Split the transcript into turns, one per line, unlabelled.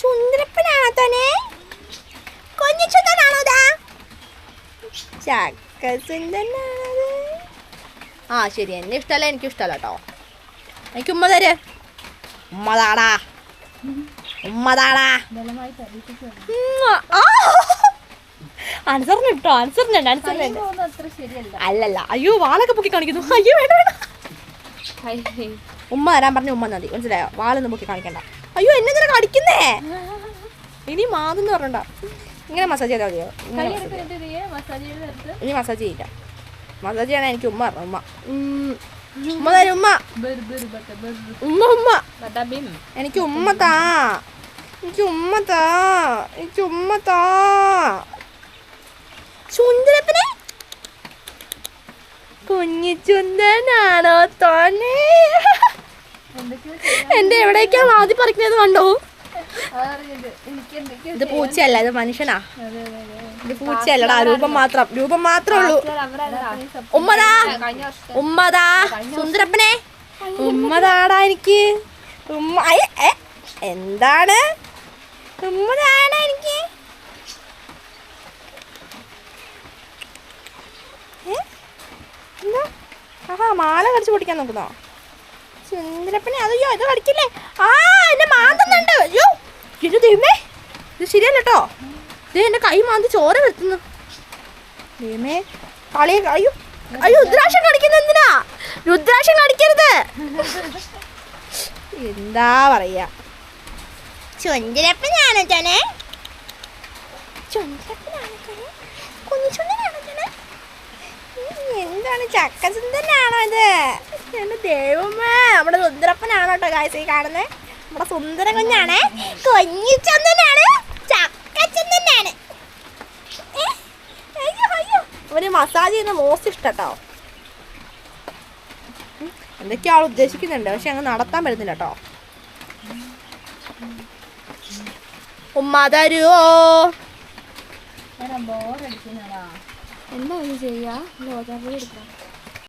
ചുന്തരപ്പനാണോ തന്നെ? കുഞ്ഞു ചുന്തനാണോ ഇതാ? ചക്ക സുന്ദരനാണത്. ആ ശരി, എന്നെ ഇഷ്ടമല്ല, എനിക്കും ഇഷ്ടമല്ല കേട്ടോ. എനിക്ക് ഉമ്മ തരേ. ഉമ്മതാടാ, ഉമ്മതാടാ. അനുസരണ കേട്ടോ, അനുസരണ. അല്ലല്ല, അയ്യോ വാളൊക്കെ പൊക്കി കാണിക്കുന്നു. അയ്യോ വേണ്ട വേണ്ട. ഉമ്മ തരാൻ പറഞ്ഞ ഉമ്മ മതി, മനസ്സിലായോ? വാളൊന്നും പൊക്കി കാണിക്കണ്ട. അയ്യോ എന്നെ തന്നെ കടിക്കുന്നേ. ഇനി മാതെന്ന് പറഞ്ഞണ്ട. ഇങ്ങനെ മസാജ് ചെയ്താൽ മതിയോ? ഇനി മസാജ് ചെയ്യില്ല. മസാജ് ചെയ്യണേ എനിക്ക് ഉമ്മ പറഞ്ഞു. ഉമ്മ ഉമ്മ തരും. ഉമ്മ ഉമ്മ ഉമ്മ എനിക്ക് ഉമ്മ താ. എനിക്ക് ഉമ്മ താ. എനിക്ക് ഉമ്മ താ. ചുന്തരപ്പനെ കുഞ്ഞി ചുന്തനാണോ തോന്നെ? എന്റെ എവിടേക്കാ ആദ്യം പറിക്കുന്നത് കണ്ടോ? ഇത് പൂച്ചയല്ല, ഇത് മനുഷ്യനാ. ഇത് പൂച്ചയല്ലടാ, രൂപം മാത്രമേ ഉള്ളൂ. ഉമ്മതാ, ഉമ്മതാ സുന്ദരപ്പനെ. ഉമ്മതാടാ എനിക്ക്. ഉമ്മ എന്താണ്? ഉമ്മതാടാ എനിക്ക്. എന്താ? ആഹാ, മാല കടിച്ചു പൊട്ടിക്കാൻ നോക്കുന്നോ ചുന്തരപ്പനെ? അയ്യോ ഇത് കടിക്കില്ലേ. ആ എന്നെ മാന്തുന്നുണ്ട്. അയ്യോ ഇത് ദൈവമേ, ഇത് ശരിയല്ല കേട്ടോ. ഇത് എന്റെ കൈ മാന്തി ചോര വരുത്തുന്നു. ദൈവമേ കളിയെ. അയ്യോ അയ്യോ രുദ്രാക്ഷം കടിക്കുന്നത് എന്തിനാ? രുദ്രാക്ഷം കടിക്കരുത്. എന്താ പറയാ? ചുന്തരപ്പനാണോ തന്നെ? ചുന്തരപ്പനാണോ തന്നെ? കുഞ്ഞു ചുണ്ടനാണോ തന്നെ? എന്താണ് ചക്ക സുന്ദരനാണോ ഇത്? എന്റെ ദൈവമേ, നമ്മുടെ സുന്ദരപ്പനാണോ കേട്ടോ ഗായ്സ് ഈ കാണുന്നത്. നമ്മുടെ സുന്ദര കുഞ്ഞാണേ. കുഞ്ഞു ചന്ദനാണ്, ചക്ക ചന്ദനാണ്. അയ്യോ അയ്യോ, അവന് മസാജ് ചെയ്യുന്ന മോസ്റ്റ് ഇഷ്ടം കേട്ടോ. എന്തൊക്കെയാ ആൾ ഉദ്ദേശിക്കുന്നുണ്ട്, പക്ഷെ അങ്ങ് നടത്താൻ പറ്റുന്നില്ല കേട്ടോ. ഉമ്മ തരുവോ? എന്താ ചെയ്യാ?